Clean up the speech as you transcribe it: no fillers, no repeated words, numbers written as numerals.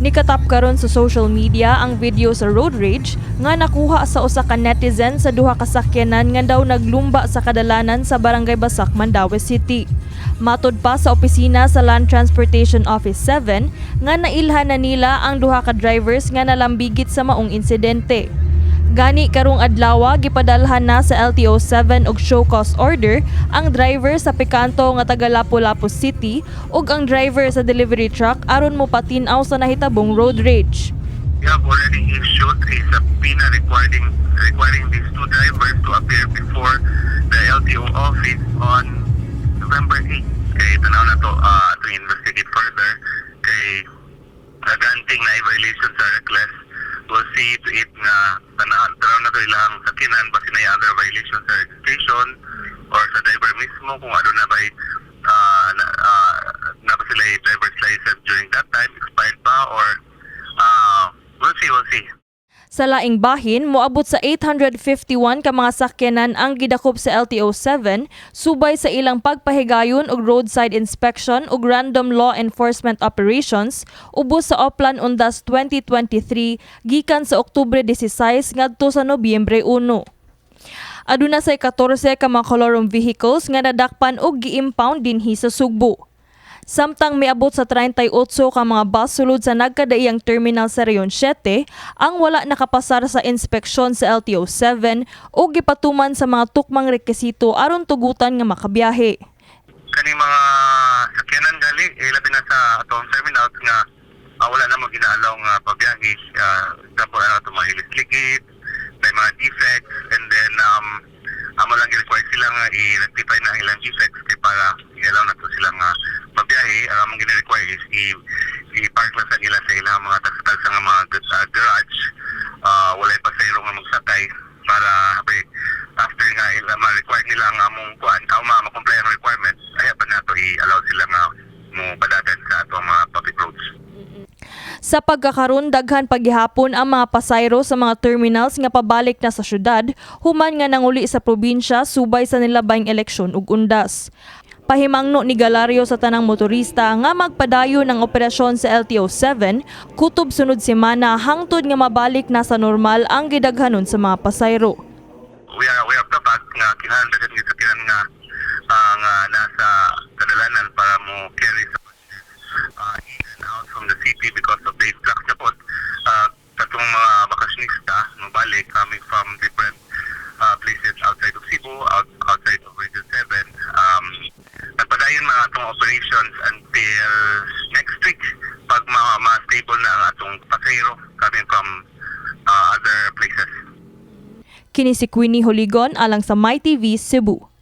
Nikatap karon sa social media ang video sa road rage nga nakuha sa usa ka netizen sa duha ka sakyanan nga daw naglumba sa kadalanan sa Barangay Basak, Mandaue City. Matod pa sa opisina sa Land Transportation Office 7 nga nailhan na nila ang duha ka drivers nga nalambigit sa maong insidente. Gani karong adlaw gipadalhan na sa LTO 7 og show cause order ang driver sa Picanto nga taga Lapu-Lapu City ug ang driver sa delivery truck aron mo patin-aw sa nahitabong road rage. We have already issued a subpoena requiring these two drivers to appear before the LTO office on November 8. Kay tanaw na to investigate further kay naganting na violation sa reckless. We'll see to it nga tanaw na to ilang sakinan basi na other violation sa registration or sa driver mismo kung ano na ba na ba sila driver's license during that time expired pa or we'll see. Sa laing bahin, moabot sa 851 ka mga sakyanan ang gidakop sa LTO 7 subay sa ilang pagpahigayon og roadside inspection ug random law enforcement operations ubos sa Oplan Undas 2023 gikan sa Oktubre 16 ngadto sa Nobyembre 1. Aduna say 14 ka mga colorum vehicles nga nadakpan og gi-impound dinhi sa Sugbo. Samtang miabot sa 38 ka mga bus sulod sa nagkadaiyang terminal sa Reyon 7 ang wala nakapasar sa inspeksyon sa LTO 7 o gipatuman sa mga tukmang rekisito aron tugutan nga makabiyahe. Kaning mga sakyanan gali labi na sa atong terminal nga wala na mo ginaalaw nga pabiyahe tapos ano to mga ilisligid, may mga defects and then amo lang gi-require sila nga i-rectify na ilang defects kay para i-allow na to sila nga mabiyahe. Ang gini-require is i-park lang sa ila sa ilang mga tagsa nga mga garage. Walay pasayro nga magsakay para after nga ma-require nila ang among kuan ma-comply ang requirements ay pa na to i-allow sila nga mo padagan sa atong mga public roads. Sa pagkakaroon daghan paghihapon ang mga pasayro sa mga terminals nga pabalik na sa syudad human nga nanguli sa probinsya subay sa nilabayng eleksyon ug undas. Pahimangno ni Galario sa tanang motorista nga magpadayon ng operasyon sa LTO 7 kutob sunod semana hangtod nga mabalik na sa normal ang gidaghanon sa mga pasayro. We have the fact nga kinahanglan dagat nga sakyanan nga nasa kadalanan para mo carry sa in and out from the city because of the influx na po katong mga bakasyonista mabalik coming from different places outside of Cebu, outside of Region 7. Nagpadayon mga atong operations until next week pag ma-stable na ang atong pasayro coming from other places. Kini si Queenie Holigon alang sa MyTV Cebu.